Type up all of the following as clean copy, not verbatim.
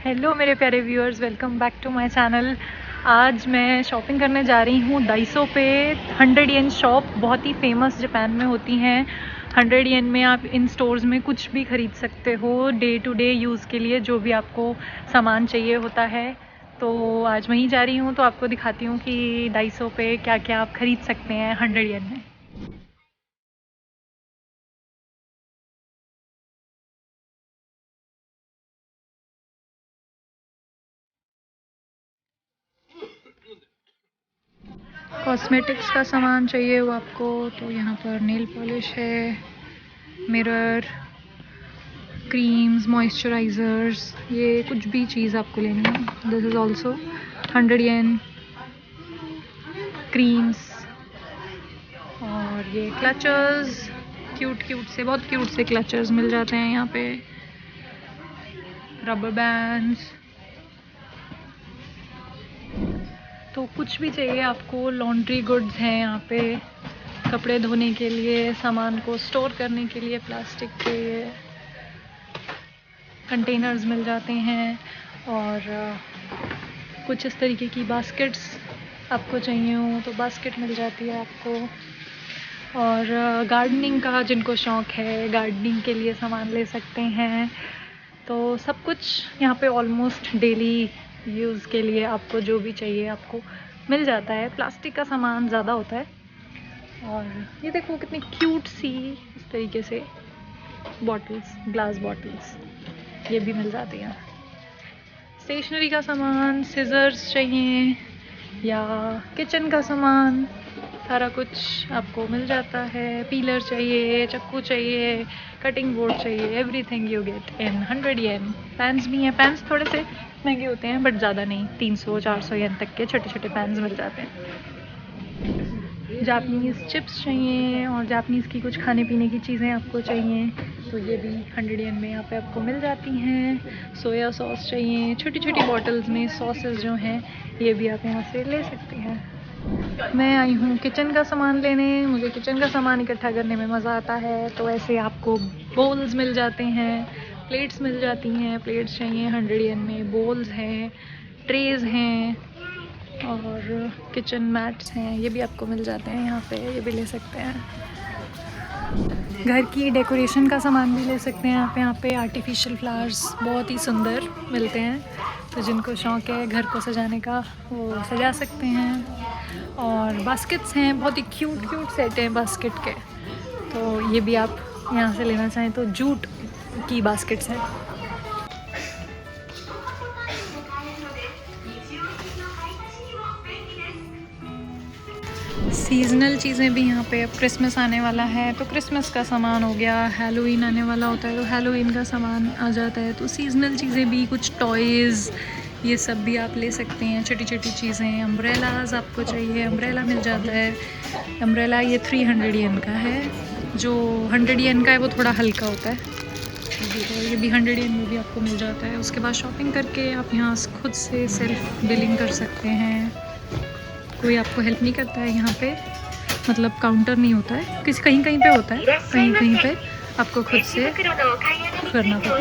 Hello मेरे प्यारे viewers, welcome back to my channel. आज मैं शॉपिंग करने जा रही हूँ डाइसो पे। 100 येन शॉप बहुत ही फेमस जापान में होती हैं। 100 येन में आप इन स्टोर्स में कुछ भी ख़रीद सकते हो, डे टू डे यूज़ के लिए जो भी आपको सामान चाहिए होता है। तो आज वहीं जा रही हूँ, तो आपको दिखाती हूँ कि डाइसो पे क्या क्या आप ख़रीद सकते हैं 100 येन में। कॉस्मेटिक्स का सामान चाहिए वो आपको, तो यहाँ पर नेल पॉलिश है, मिरर, क्रीम्स, मॉइस्चराइज़र्स, ये कुछ भी चीज़ आपको लेनी है। This is also 100 yen. Creams और ये क्लचर्स, बहुत क्यूट से क्लचर्स मिल जाते हैं यहाँ पे। रबर बैंड्स, तो कुछ भी चाहिए आपको। लॉन्ड्री गुड्स हैं यहाँ पे, कपड़े धोने के लिए, सामान को स्टोर करने के लिए प्लास्टिक के कंटेनर्स मिल जाते हैं। और कुछ इस तरीके की बास्केट्स आपको चाहिए हो तो बास्केट मिल जाती है आपको। और गार्डनिंग का जिनको शौक़ है, गार्डनिंग के लिए सामान ले सकते हैं। तो सब कुछ यहाँ पे ऑलमोस्ट डेली यूज़ के लिए आपको जो भी चाहिए आपको मिल जाता है। प्लास्टिक का सामान ज़्यादा होता है। और ये देखो कितनी क्यूट सी इस तरीके से बॉटल्स, ग्लास बॉटल्स, ये भी मिल जाती हैं। स्टेशनरी का सामान, सिजर्स चाहिए या किचन का सामान, सारा कुछ आपको मिल जाता है। पीलर चाहिए, चाकू चाहिए, कटिंग बोर्ड चाहिए, everything you get in 100 yen. Pans भी हैं। पैन्स थोड़े से महंगे होते हैं बट ज़्यादा नहीं, 300-400 येन तक के छोटे छोटे पैन्स मिल जाते हैं। जापनीज़ चिप्स चाहिए और जापनीज़ की कुछ खाने पीने की चीज़ें आपको चाहिए तो ये भी 100 येन में यहाँ पे आपको मिल जाती हैं। सोया सॉस चाहिए, छोटी छोटी बॉटल्स में सॉसेस जो हैं ये भी आप यहाँ से ले सकते हैं। मैं आई हूँ किचन का सामान लेने, मुझे किचन का सामान इकट्ठा करने में मज़ा आता है। तो ऐसे आपको बोल्स मिल जाते हैं, प्लेट्स मिल जाती हैं। प्लेट्स चाहिए 100 येन में, बोल्स हैं, ट्रेज़ हैं और किचन मैट्स हैं, ये भी आपको मिल जाते हैं यहाँ पे, ये भी ले सकते हैं। घर की डेकोरेशन का सामान भी ले सकते हैं आप यहाँ पे। आर्टिफिशियल फ्लावर्स बहुत ही सुंदर मिलते हैं, तो जिनको शौक़ है घर को सजाने का वो सजा सकते हैं। और बास्केट्स हैं, बहुत ही क्यूट सेट हैं बास्केट के, तो ये भी आप यहाँ से लेना चाहें तो जूट की बास्केट्स हैं। सीज़नल चीज़ें भी यहाँ पे, अब क्रिसमस आने वाला है तो क्रिसमस का सामान हो गया, हैलोवीन आने वाला होता है तो हैलोवीन का सामान आ जाता है। तो सीज़नल चीज़ें भी, कुछ टॉयज़, ये सब भी आप ले सकते हैं। छोटी छोटी चीज़ें, अम्ब्रेलाज आपको चाहिए, अम्ब्रेला मिल जाता है। अम्ब्रेला ये 300 येन का है, जो 100 येन का है वो थोड़ा हल्का होता है, तो ये भी 100 येन में भी आपको मिल जाता है। उसके बाद शॉपिंग करके आप यहाँ खुद से सेल्फ बिलिंग कर सकते हैं। कोई आपको हेल्प नहीं करता है यहाँ पे, मतलब काउंटर नहीं होता है, कहीं कहीं पे होता है, कहीं कहीं पे आपको खुद से करना पड़ता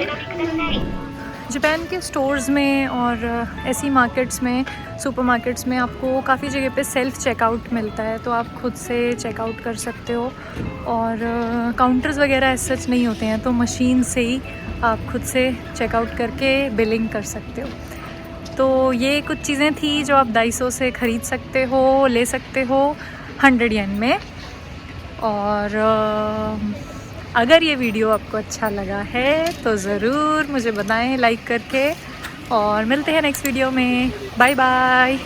है। जापान के स्टोर्स में और ऐसी मार्केट्स में, सुपरमार्केट्स में आपको काफ़ी जगह पे सेल्फ चेकआउट मिलता है, तो आप खुद से चेकआउट कर सकते हो। और काउंटर्स वगैरह ऐसे सच नहीं होते हैं, तो मशीन से ही आप खुद से चेकआउट करके बिलिंग कर सकते हो। तो ये कुछ चीज़ें थी जो आप डाइसो से ख़रीद सकते हो, ले सकते हो 100 येन में। और अगर ये वीडियो आपको अच्छा लगा है तो ज़रूर मुझे बताएं लाइक करके, और मिलते हैं नेक्स्ट वीडियो में। Bye bye.